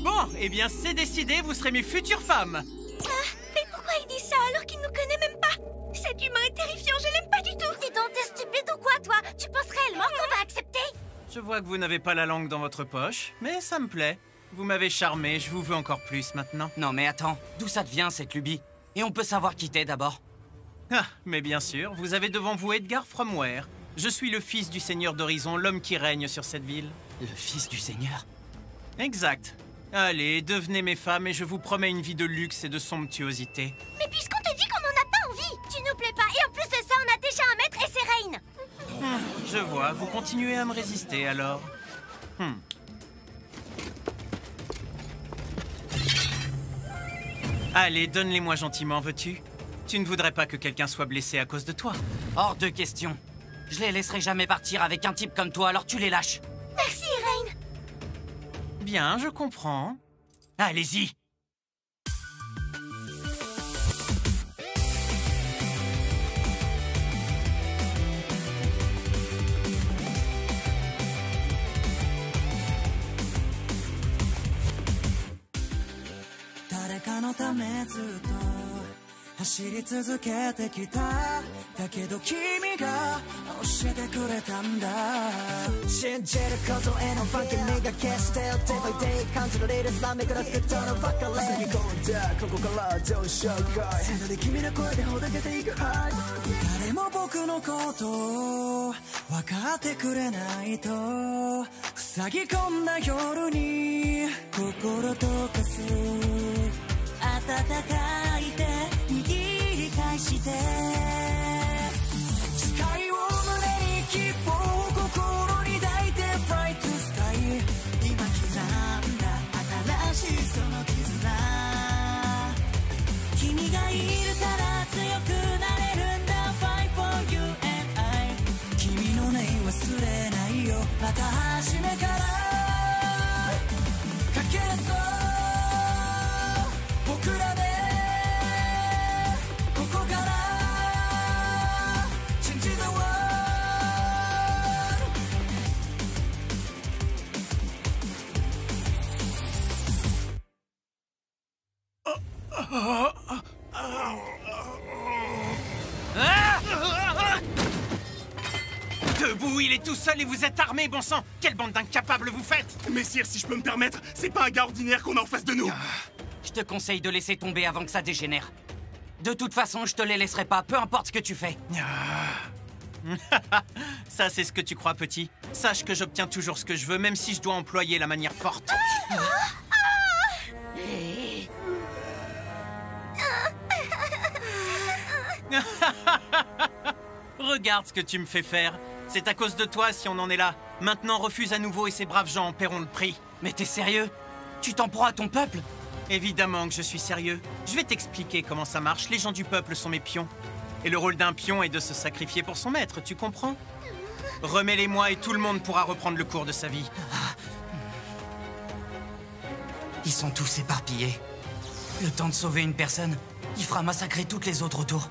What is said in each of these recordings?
Bon, eh bien c'est décidé, vous serez mes futures femmes. Mais pourquoi il dit ça alors qu'il nous connaît même pas? Cet humain est terrifiant, je l'aime pas du tout. Dis donc, t'es stupide ou quoi, toi? Tu penses réellement qu'on va accepter? Je vois que vous n'avez pas la langue dans votre poche, mais ça me plaît. Vous m'avez charmé, je vous veux encore plus maintenant. Non mais attends, d'où ça te vient cette lubie? Et on peut savoir qui t'es d'abord? Ah, mais bien sûr, vous avez devant vous Edgar Fromware. Je suis le fils du Seigneur d'Horizon, l'homme qui règne sur cette ville. Le fils du Seigneur? Exact. Allez, devenez mes femmes et je vous promets une vie de luxe et de somptuosité. Mais puisqu'on te dit qu'on en a pas envie, tu nous plais pas. Et en plus de ça, on a déjà un maître et c'est Rain. Je vois, vous continuez à me résister alors. Allez, donne-les-moi gentiment, veux-tu? Tu ne voudrais pas que quelqu'un soit blessé à cause de toi? Hors de question. Je les laisserai jamais partir avec un type comme toi, alors tu les lâches. Merci, Rain. Bien, je comprends. Allez-y! Debout, il est tout seul et vous êtes armé, bon sang! Quelle bande d'incapables vous faites! Messire, si je peux me permettre, c'est pas un gars ordinaire qu'on a en face de nous. Je te conseille de laisser tomber avant que ça dégénère. De toute façon, je te les laisserai pas, peu importe ce que tu fais. Ça, c'est ce que tu crois, petit. Sache que j'obtiens toujours ce que je veux, même si je dois employer la manière forte. Regarde ce que tu me fais faire. C'est à cause de toi si on en est là. Maintenant, refuse à nouveau et ces braves gens en paieront le prix. Mais t'es sérieux? Tu t'en prends à ton peuple? Évidemment que je suis sérieux. Je vais t'expliquer comment ça marche. Les gens du peuple sont mes pions. Et le rôle d'un pion est de se sacrifier pour son maître, tu comprends? Remets-les-moi et tout le monde pourra reprendre le cours de sa vie. Ils sont tous éparpillés. Le temps de sauver une personne, il fera massacrer toutes les autres autour.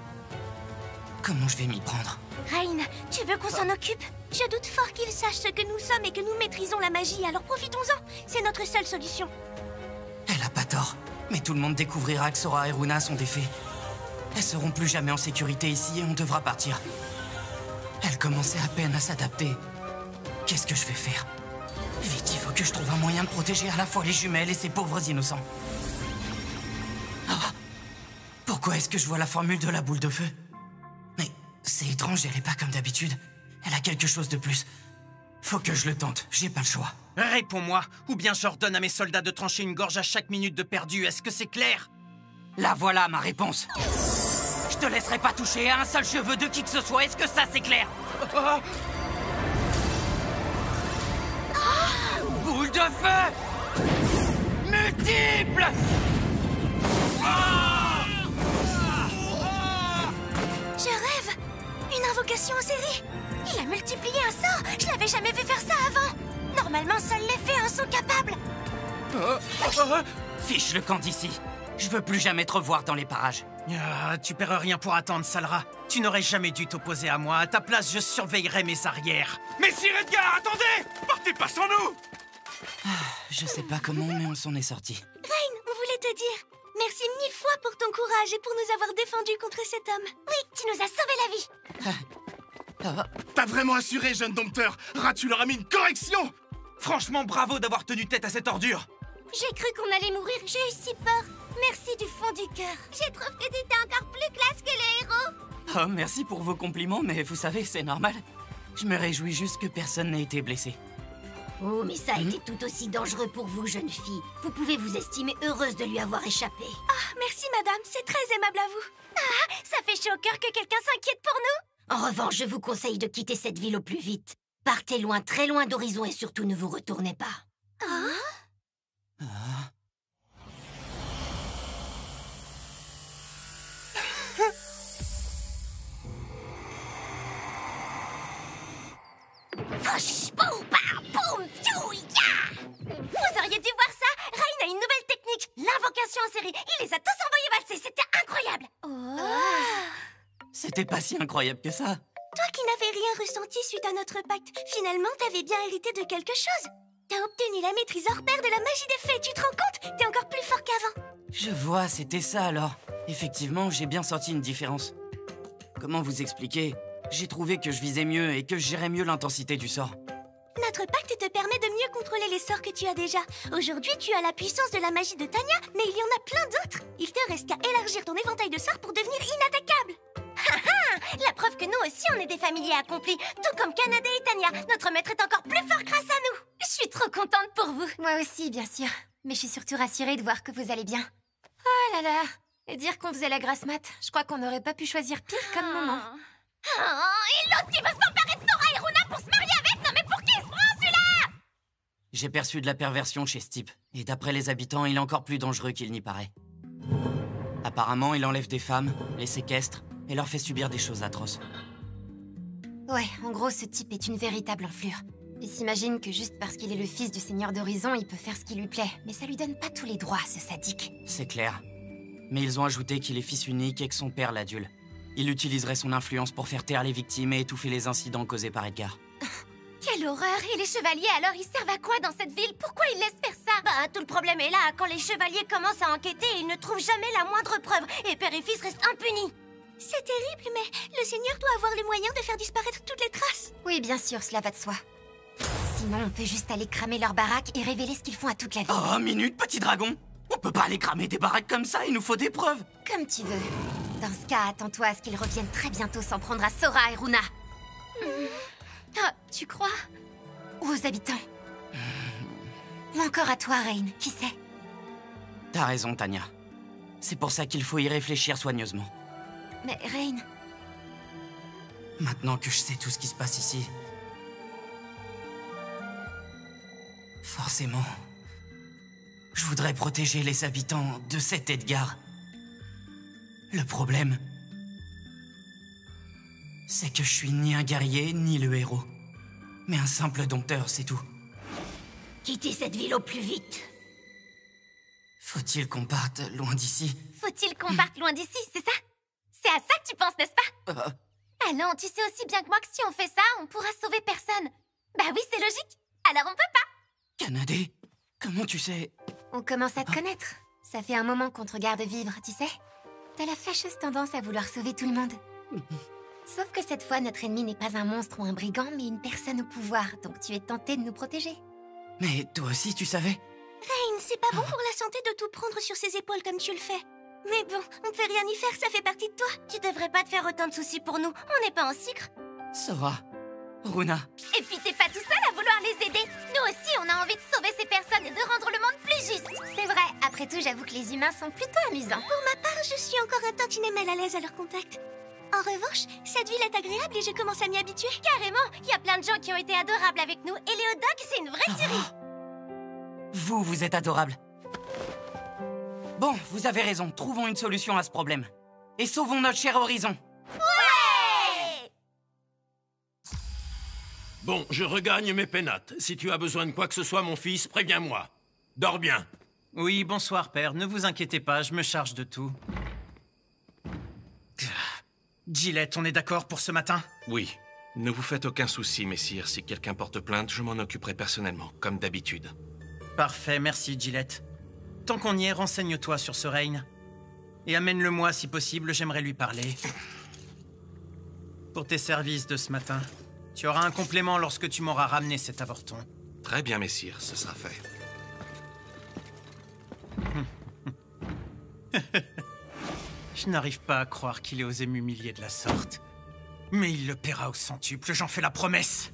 Comment je vais m'y prendre? Rain, tu veux qu'on s'en occupe? Je doute fort qu'ils sachent ce que nous sommes et que nous maîtrisons la magie, alors profitons-en. C'est notre seule solution. Elle a pas tort. Mais tout le monde découvrira que Sora et Runa sont des fées. Elles seront plus jamais en sécurité ici et on devra partir. Elle commençait à peine à s'adapter. Qu'est-ce que je vais faire? Vite, il faut que je trouve un moyen de protéger à la fois les jumelles et ces pauvres innocents. Ah! Pourquoi est-ce que je vois la formule de la boule de feu? Mais c'est étrange, elle est pas comme d'habitude. Elle a quelque chose de plus. Faut que je le tente, j'ai pas le choix. Réponds-moi, ou bien j'ordonne à mes soldats de trancher une gorge à chaque minute de perdu. Est-ce que c'est clair? Là voilà ma réponse. Je te laisserai pas toucher à un seul cheveu de qui que ce soit, est-ce que ça c'est clair? Boule de feu! Multiple! Je rêve! Une invocation en série! Il a multiplié un sort! Je l'avais jamais vu faire ça avant! Normalement, seuls les fées en sont capables! Fiche le camp d'ici. Je veux plus jamais te revoir dans les parages. Tu paieras rien pour attendre, Salra. Tu n'aurais jamais dû t'opposer à moi. À ta place, je surveillerai mes arrières. Messire Edgar, attendez! Partez pas sans nous! Je sais pas comment, mais on s'en est sorti. Rain, on voulait te dire merci 1000 fois pour ton courage et pour nous avoir défendus contre cet homme. Oui, tu nous as sauvé la vie. T'as vraiment assuré, jeune dompteur! Rat, tu leur as mis une correction! Franchement, bravo d'avoir tenu tête à cette ordure. J'ai cru qu'on allait mourir, j'ai eu si peur. Merci du fond du cœur. Je trouve que t'étais encore plus classe que le héros. Oh, merci pour vos compliments, mais vous savez, c'est normal. Je me réjouis juste que personne n'ait été blessé. Oh, mais ça a été tout aussi dangereux pour vous, jeune fille. Vous pouvez vous estimer heureuse de lui avoir échappé. Ah, merci madame, c'est très aimable à vous. Ah, ça fait chaud au cœur que quelqu'un s'inquiète pour nous. En revanche, je vous conseille de quitter cette ville au plus vite. Partez loin, très loin d'Horizon et surtout ne vous retournez pas. Fosh, boum, bam, boum, pfiou, ya. Vous auriez dû voir ça. Rain a une nouvelle technique, l'invocation en série. Il les a tous envoyés valser, c'était incroyable. C'était pas si incroyable que ça. Toi qui n'avais rien ressenti suite à notre pacte, finalement t'avais bien hérité de quelque chose. T'as obtenu la maîtrise hors pair de la magie des fées, tu te rends compte? T'es encore plus fort qu'avant. Je vois, c'était ça alors. Effectivement, j'ai bien senti une différence. Comment vous expliquer? J'ai trouvé que je visais mieux et que je gérais mieux l'intensité du sort. Notre pacte te permet de mieux contrôler les sorts que tu as déjà. Aujourd'hui, tu as la puissance de la magie de Tanya, mais il y en a plein d'autres. Il te reste qu'à élargir ton éventail de sorts pour devenir inattaquable. La preuve que nous aussi, on est des familiers accomplis. Tout comme Kanade et Tanya, notre maître est encore plus fort grâce à nous. Je suis trop contente pour vous. Moi aussi, bien sûr. Mais je suis surtout rassurée de voir que vous allez bien. Oh là là. Et dire qu'on faisait la grasse mat, je crois qu'on n'aurait pas pu choisir pire comme moment. Et l'autre qui veut s'emparer de Sora et Runa pour se marier avec. Non mais pour qui il se prend celui-là? J'ai perçu de la perversion chez ce type. Et d'après les habitants, il est encore plus dangereux qu'il n'y paraît. Apparemment, il enlève des femmes, les séquestre et leur fait subir des choses atroces. Ouais, en gros, ce type est une véritable enflure. Il s'imagine que juste parce qu'il est le fils du Seigneur d'Horizon, il peut faire ce qui lui plaît. Mais ça lui donne pas tous les droits, ce sadique. C'est clair. Mais ils ont ajouté qu'il est fils unique et que son père l'adule. Il utiliserait son influence pour faire taire les victimes et étouffer les incidents causés par Edgar. Quelle horreur! Et les chevaliers, alors, ils servent à quoi dans cette ville? Pourquoi ils laissent faire ça? Bah, tout le problème est là. Quand les chevaliers commencent à enquêter, ils ne trouvent jamais la moindre preuve. Et père et fils restent impunis. C'est terrible, mais le Seigneur doit avoir les moyens de faire disparaître toutes les traces. Oui, bien sûr, cela va de soi. Sinon, on peut juste aller cramer leur baraque et révéler ce qu'ils font à toute la ville. Oh, minute, petit dragon! On peut pas aller cramer des baraques comme ça, il nous faut des preuves! Comme tu veux. Dans ce cas, attends-toi à ce qu'ils reviennent très bientôt s'en prendre à Sora et Runa. Ah, tu crois? Ou aux habitants. Ou encore à toi, Rain, qui sait? T'as raison, Tanya. C'est pour ça qu'il faut y réfléchir soigneusement. Mais Rain... Maintenant que je sais tout ce qui se passe ici... Forcément... Je voudrais protéger les habitants de cet Edgar. Le problème... c'est que je suis ni un guerrier, ni le héros. Mais un simple dompteur, c'est tout. Quittez cette ville au plus vite. Faut-il qu'on parte loin d'ici? Faut-il qu'on parte loin d'ici, c'est ça? C'est à ça que tu penses, n'est-ce pas? Ah non, tu sais aussi bien que moi que si on fait ça, on pourra sauver personne. Bah oui, c'est logique. Alors on peut pas. Kanade, comment tu sais? On commence à te connaître. Ça fait un moment qu'on te regarde vivre, tu sais. T'as la fâcheuse tendance à vouloir sauver tout le monde. Sauf que cette fois, notre ennemi n'est pas un monstre ou un brigand, mais une personne au pouvoir, donc tu es tenté de nous protéger. Mais toi aussi, tu savais? Rain, c'est pas bon pour la santé de tout prendre sur ses épaules comme tu le fais. Mais bon, on ne peut rien y faire, ça fait partie de toi. Tu devrais pas te faire autant de soucis pour nous, on n'est pas en sucre. Sora, Runa... Et puis t'es pas tout seul à vouloir les aider. Nous aussi, on a envie de sauver ces personnes et de rendre le monde plus juste. C'est vrai, après tout, j'avoue que les humains sont plutôt amusants. Pour ma part, je suis encore un tantinet mal à l'aise à leur contact. En revanche, cette ville est agréable et je commence à m'y habituer. Carrément, il y a plein de gens qui ont été adorables avec nous. Et Léodoc, c'est une vraie tuerie. Vous êtes adorable. Bon, vous avez raison, trouvons une solution à ce problème. Et sauvons notre cher Horizon. Ouais! Bon, je regagne mes pénates. Si tu as besoin de quoi que ce soit, mon fils, préviens-moi. Dors bien. Oui, bonsoir, père. Ne vous inquiétez pas, je me charge de tout. Gillette, on est d'accord pour ce matin? Oui. Ne vous faites aucun souci, messire. Si quelqu'un porte plainte, je m'en occuperai personnellement, comme d'habitude. Parfait, merci, Gillette. Tant qu'on y est, renseigne-toi sur ce Rain. Et amène-le-moi si possible, j'aimerais lui parler. Pour tes services de ce matin. Tu auras un complément lorsque tu m'auras ramené cet avorton. Très bien, messire, ce sera fait. Je n'arrive pas à croire qu'il ait osé m'humilier de la sorte. Mais il le paiera au centuple, j'en fais la promesse.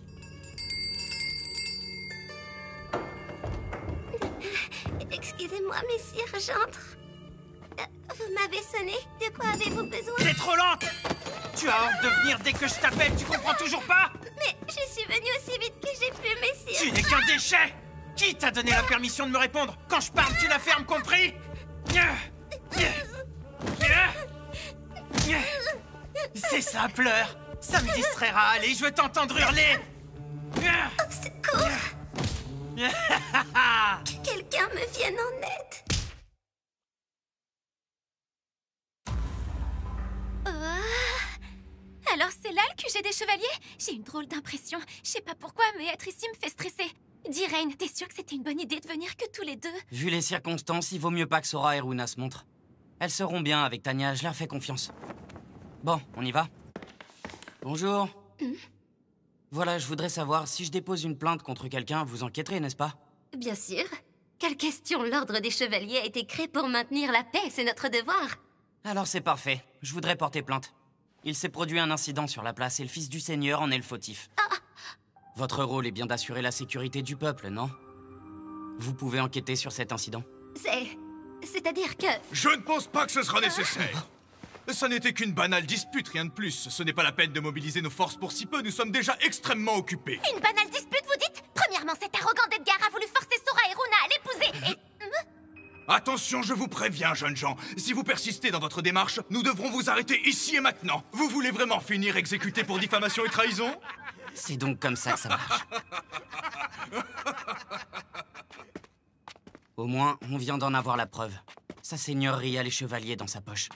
Excusez-moi, messire, j'entre. Vous m'avez sonné. De quoi avez-vous besoin? T'es trop lente! Tu as hâte de venir dès que je t'appelle, tu comprends toujours pas? Mais je suis venue aussi vite que j'ai pu, messire. Tu n'es qu'un déchet! Qui t'a donné la permission de me répondre? Quand je parle, tu la fermes, compris? C'est ça, pleure. Ça me distraira. Allez, je veux t'entendre hurler. Au secours! Que quelqu'un me vienne en aide. Alors c'est là le QG des chevaliers? J'ai une drôle d'impression. Je sais pas pourquoi, mais être ici me fait stresser. Dis Rain, t'es sûre que c'était une bonne idée de venir que tous les deux? Vu les circonstances, il vaut mieux pas que Sora et Runa se montrent. Elles seront bien avec Tanya, je leur fais confiance. Bon, on y va? Bonjour. Voilà, je voudrais savoir, si je dépose une plainte contre quelqu'un, vous enquêterez, n'est-ce pas? Bien sûr. Quelle question, l'ordre des chevaliers a été créé pour maintenir la paix, c'est notre devoir. Alors c'est parfait, je voudrais porter plainte. Il s'est produit un incident sur la place et le fils du Seigneur en est le fautif. Votre rôle est bien d'assurer la sécurité du peuple, non? Vous pouvez enquêter sur cet incident. C'est-à-dire que... Je ne pense pas que ce sera nécessaire. Ça n'était qu'une banale dispute, rien de plus. Ce n'est pas la peine de mobiliser nos forces pour si peu, nous sommes déjà extrêmement occupés. Une banale dispute, vous dites? Premièrement, cet arrogant d'Edgar a voulu forcer Sora et Runa à l'épouser et... Attention, je vous préviens, jeunes gens. Si vous persistez dans votre démarche, nous devrons vous arrêter ici et maintenant. Vous voulez vraiment finir exécuté pour diffamation et trahison? C'est donc comme ça que ça marche. Au moins, on vient d'en avoir la preuve. Sa seigneurie a les chevaliers dans sa poche.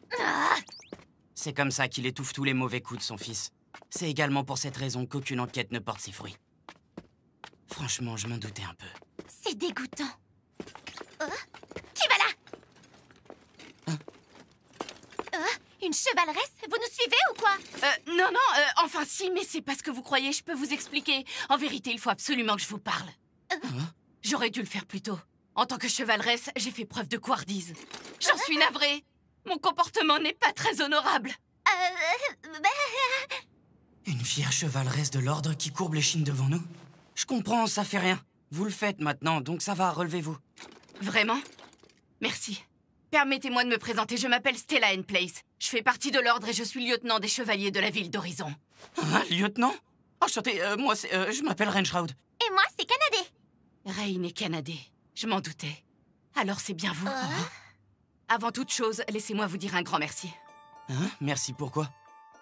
C'est comme ça qu'il étouffe tous les mauvais coups de son fils. C'est également pour cette raison qu'aucune enquête ne porte ses fruits. Franchement, je m'en doutais un peu. C'est dégoûtant. Qui va là? Une chevaleresse? Vous nous suivez ou quoi? Non, enfin si, mais c'est pas ce que vous croyez, je peux vous expliquer. En vérité, il faut absolument que je vous parle. J'aurais dû le faire plus tôt. En tant que chevaleresse, j'ai fait preuve de couardise. J'en suis navrée. Mon comportement n'est pas très honorable. Une fière chevaleresse de l'ordre qui courbe l'échine devant nous? Je comprends, ça fait rien. Vous le faites maintenant, donc ça va, relevez-vous. Vraiment? Merci. Permettez-moi de me présenter, je m'appelle Stella Place. Je fais partie de l'ordre et je suis lieutenant des chevaliers de la ville d'Horizon. Un lieutenant? Enchanté, moi je m'appelle Rainshroud. Et moi, c'est Canadé. Rain est Canadé. Je m'en doutais. Alors c'est bien vous. Avant toute chose, laissez-moi vous dire un grand merci. Merci, pourquoi?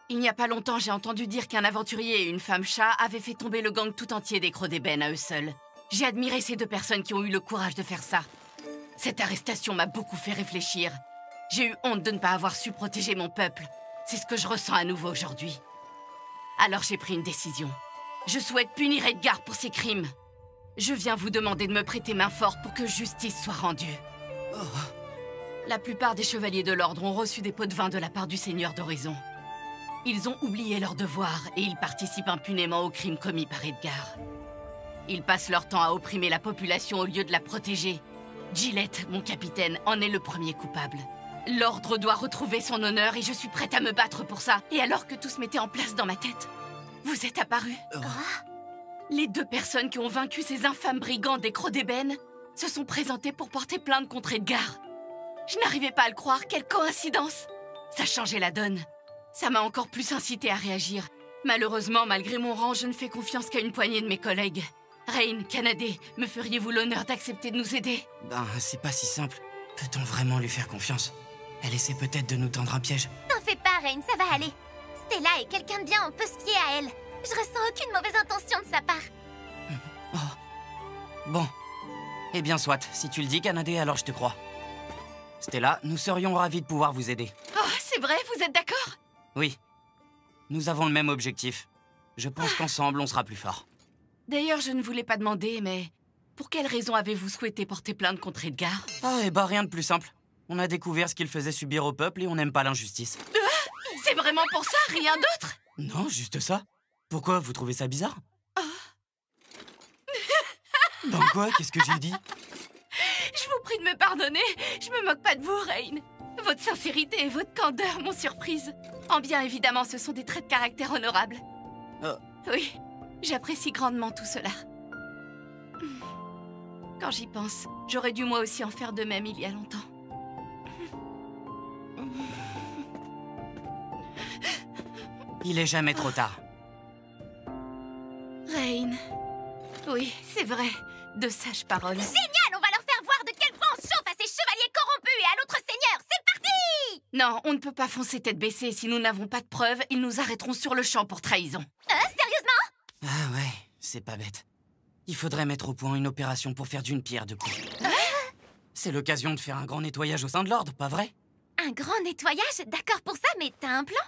Il n'y a pas longtemps, j'ai entendu dire qu'un aventurier et une femme chat avaient fait tomber le gang tout entier des Crocs d'Ébène à eux seuls. J'ai admiré ces deux personnes qui ont eu le courage de faire ça. Cette arrestation m'a beaucoup fait réfléchir. J'ai eu honte de ne pas avoir su protéger mon peuple. C'est ce que je ressens à nouveau aujourd'hui. Alors j'ai pris une décision. Je souhaite punir Edgar pour ses crimes. Je viens vous demander de me prêter main forte pour que justice soit rendue. La plupart des chevaliers de l'ordre ont reçu des pots de vin de la part du Seigneur d'Horizon. Ils ont oublié leurs devoirs et ils participent impunément aux crimes commis par Edgar. Ils passent leur temps à opprimer la population au lieu de la protéger. Gillette, mon capitaine, en est le premier coupable. L'ordre doit retrouver son honneur et je suis prête à me battre pour ça. Et alors que tout se mettait en place dans ma tête, vous êtes apparus. Les deux personnes qui ont vaincu ces infâmes brigands des Crocs d'Ébène se sont présentées pour porter plainte contre Edgar. Je n'arrivais pas à le croire, quelle coïncidence! Ça changeait la donne. Ça m'a encore plus incité à réagir. Malheureusement, malgré mon rang, je ne fais confiance qu'à une poignée de mes collègues. Rain, Canadé, me feriez-vous l'honneur d'accepter de nous aider? Ben, c'est pas si simple. Peut-on vraiment lui faire confiance? Elle essaie peut-être de nous tendre un piège. T'en fais pas, Rain, ça va aller. Stella est quelqu'un de bien, on peut se fier à elle. Je ressens aucune mauvaise intention de sa part. Bon. Eh bien, soit. Si tu le dis, Canadé, alors je te crois. Stella, nous serions ravis de pouvoir vous aider. Oh, c'est vrai, vous êtes d'accord? Oui. Nous avons le même objectif. Je pense qu'ensemble, on sera plus forts. D'ailleurs, je ne voulais pas demander, mais... Pour quelle raison avez-vous souhaité porter plainte contre Edgar? Ah, et bah rien de plus simple. On a découvert ce qu'il faisait subir au peuple et on n'aime pas l'injustice. C'est vraiment pour ça, rien d'autre? Non, juste ça. Pourquoi, vous trouvez ça bizarre? Ben quoi? Qu'est-ce que j'ai dit? Je vous prie de me pardonner, je me moque pas de vous, Rain. Votre sincérité et votre candeur m'ont surprise. En bien, évidemment, ce sont des traits de caractère honorables. Oui, j'apprécie grandement tout cela. Quand j'y pense, j'aurais dû moi aussi en faire de même il y a longtemps. Il est jamais trop tard. Rain. Oui, c'est vrai. De sages paroles. Génial, on va leur faire voir de quel point on se chauffe à ces chevaliers corrompus et à l'autre seigneur. C'est parti! Non, on ne peut pas foncer tête baissée. Si nous n'avons pas de preuves, ils nous arrêteront sur le champ pour trahison. Sérieusement? Ah ouais, c'est pas bête. Il faudrait mettre au point une opération pour faire d'une pierre deux coups. C'est l'occasion de faire un grand nettoyage au sein de l'ordre, pas vrai? Un grand nettoyage? D'accord pour ça, mais t'as un plan?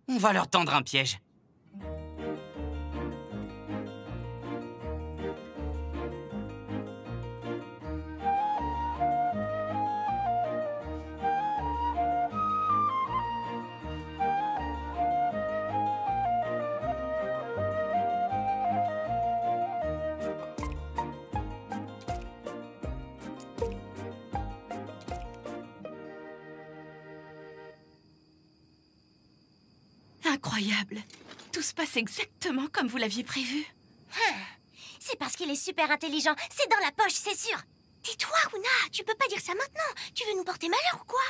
On va leur tendre un piège. Incroyable. Tout se passe exactement comme vous l'aviez prévu. C'est parce qu'il est super intelligent. C'est dans la poche, c'est sûr. Tais-toi, Runa. Tu peux pas dire ça maintenant. Tu veux nous porter malheur ou quoi?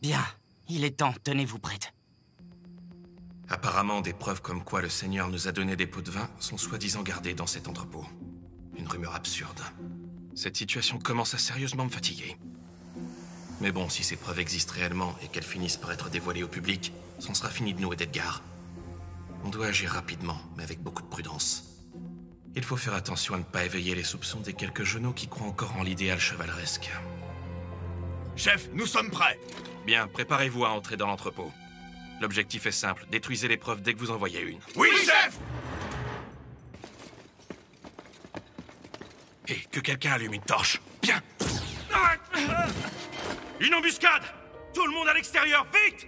Bien, il est temps. Tenez-vous prête. Apparemment, des preuves comme quoi le Seigneur nous a donné des pots de vin sont soi-disant gardées dans cet entrepôt. Une rumeur absurde. Cette situation commence à sérieusement me fatiguer. Mais bon, si ces preuves existent réellement et qu'elles finissent par être dévoilées au public, c'en sera fini de nous et d'Edgar. On doit agir rapidement, mais avec beaucoup de prudence. Il faut faire attention à ne pas éveiller les soupçons des quelques genoux qui croient encore en l'idéal chevaleresque. Chef, nous sommes prêts. Bien, préparez-vous à entrer dans l'entrepôt. L'objectif est simple, détruisez les preuves dès que vous en voyez une. Oui, chef! Et que quelqu'un allume une torche. Bien! Une embuscade! Tout le monde à l'extérieur, vite!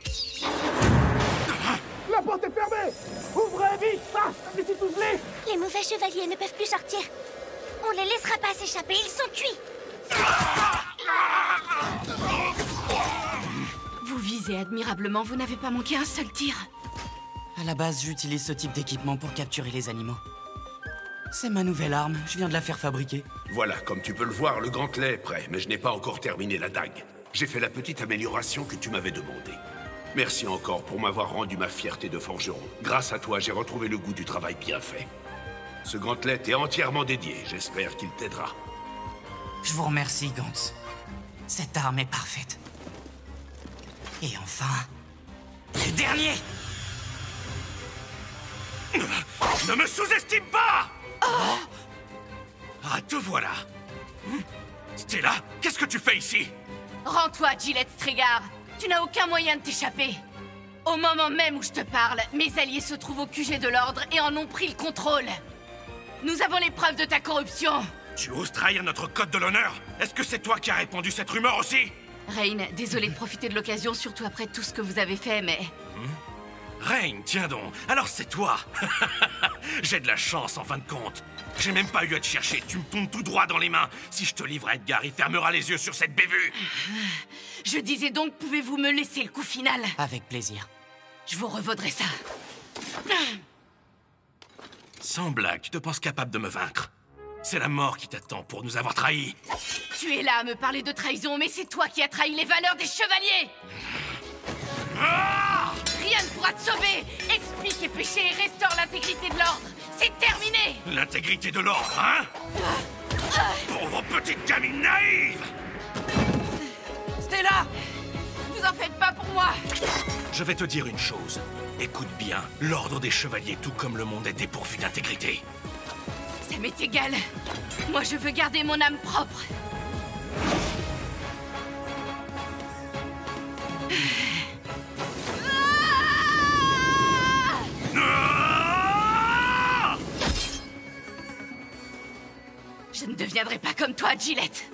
La porte est fermée! Ouvrez vite! Ah, laissez tous les... Les mauvais chevaliers ne peuvent plus sortir. On les laissera pas s'échapper, ils sont cuits. Vous visez admirablement, vous n'avez pas manqué un seul tir. À la base, j'utilise ce type d'équipement pour capturer les animaux. C'est ma nouvelle arme, je viens de la faire fabriquer. Voilà, comme tu peux le voir, le gantelet est prêt, mais je n'ai pas encore terminé la dague. J'ai fait la petite amélioration que tu m'avais demandé. Merci encore pour m'avoir rendu ma fierté de forgeron. Grâce à toi, j'ai retrouvé le goût du travail bien fait. Ce gantelet est entièrement dédié, j'espère qu'il t'aidera. Je vous remercie, Gantz. Cette arme est parfaite. Et enfin... le dernier! Ne me sous-estime pas! Ah, te voilà! Stella, qu'est-ce que tu fais ici? Rends-toi, Gillette Strigard. Tu n'as aucun moyen de t'échapper. Au moment même où je te parle, mes alliés se trouvent au QG de l'Ordre et en ont pris le contrôle. Nous avons les preuves de ta corruption. Tu oses trahir notre code de l'honneur? Est-ce que c'est toi qui as répandu cette rumeur aussi? Rain, désolé de profiter de l'occasion, surtout après tout ce que vous avez fait, mais... Rain, tiens donc, alors c'est toi. J'ai de la chance en fin de compte. J'ai même pas eu à te chercher, tu me tombes tout droit dans les mains. Si je te livre à Edgar, il fermera les yeux sur cette bévue. Je disais donc, pouvez-vous me laisser le coup final? Avec plaisir. Je vous revaudrai ça. Sans blague, tu te penses capable de me vaincre? C'est la mort qui t'attend pour nous avoir trahis. Tu es là à me parler de trahison, mais c'est toi qui as trahi les valeurs des chevaliers. Rien ne pourra te sauver. Explique et péché et restaure l'intégrité de l'ordre. C'est terminé. L'intégrité de l'ordre, hein? Pauvre petite gamine naïve! Stella! Vous en faites pas pour moi. Je vais te dire une chose. Écoute bien, l'ordre des chevaliers, tout comme le monde, est dépourvu d'intégrité. Ça m'est égal. Moi, je veux garder mon âme propre. Je ne deviendrai pas comme toi, Gillette.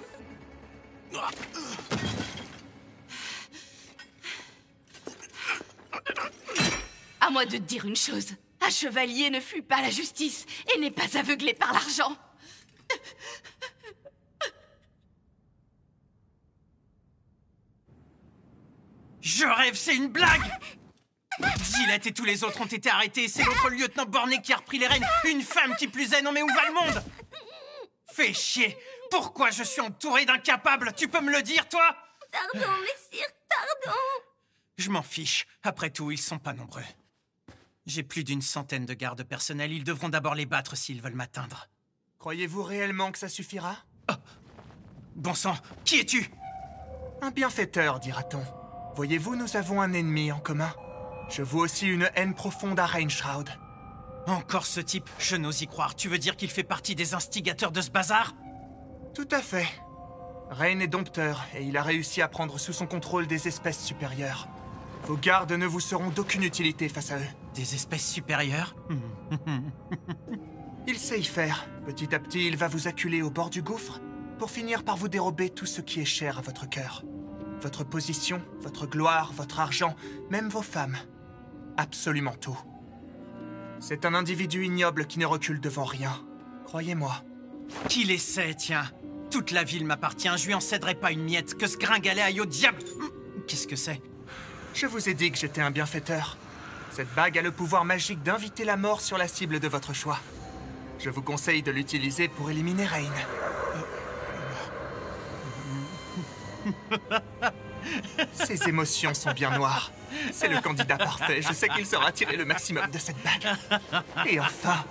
À moi de te dire une chose. Un chevalier ne fuit pas la justice et n'est pas aveuglé par l'argent. Je rêve, c'est une blague! Gillette et tous les autres ont été arrêtés. C'est l'autre lieutenant Borné qui a repris les rênes. Une femme qui plus est, non mais où va le monde? Fais chier! Pourquoi je suis entouré d'incapables? Tu peux me le dire, toi? Pardon, messire, pardon. Je m'en fiche. Après tout, ils sont pas nombreux. J'ai plus d'une centaine de gardes personnels. Ils devront d'abord les battre s'ils veulent m'atteindre. Croyez-vous réellement que ça suffira? Oh. Bon sang, qui es-tu? Un bienfaiteur, dira-t-on. Voyez-vous, nous avons un ennemi en commun. Je voue aussi une haine profonde à Rainshroud. Encore ce type, je n'ose y croire. Tu veux dire qu'il fait partie des instigateurs de ce bazar? Tout à fait. Rain est dompteur, et il a réussi à prendre sous son contrôle des espèces supérieures. Vos gardes ne vous seront d'aucune utilité face à eux. Des espèces supérieures? Il sait y faire. Petit à petit, il va vous acculer au bord du gouffre, pour finir par vous dérober tout ce qui est cher à votre cœur. Votre position, votre gloire, votre argent, même vos femmes. Absolument tout. C'est un individu ignoble qui ne recule devant rien. Croyez-moi. Qu'il essaie, tiens. Toute la ville m'appartient, je lui en céderai pas une miette. Que ce gringalet aille au diable. Qu'est-ce que c'est? Je vous ai dit que j'étais un bienfaiteur. Cette bague a le pouvoir magique d'inviter la mort sur la cible de votre choix. Je vous conseille de l'utiliser pour éliminer Rain. Ses émotions sont bien noires. C'est le candidat parfait. Je sais qu'il saura tirer le maximum de cette bague. Et enfin,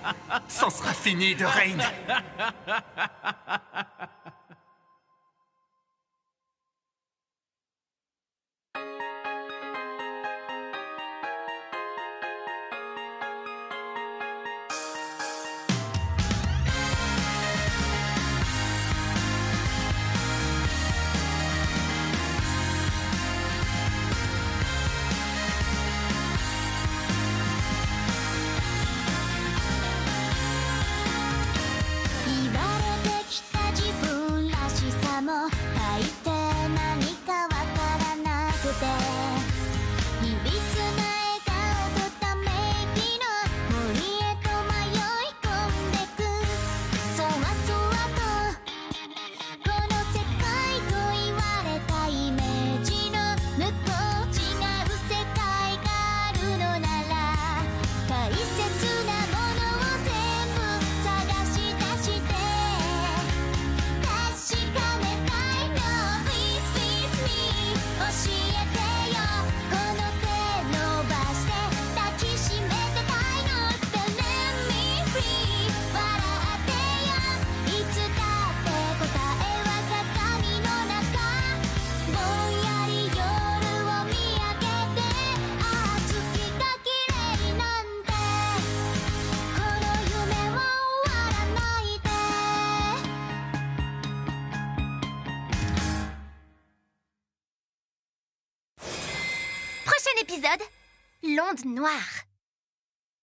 c'en sera fini de Rain. Épisode, l'onde noire.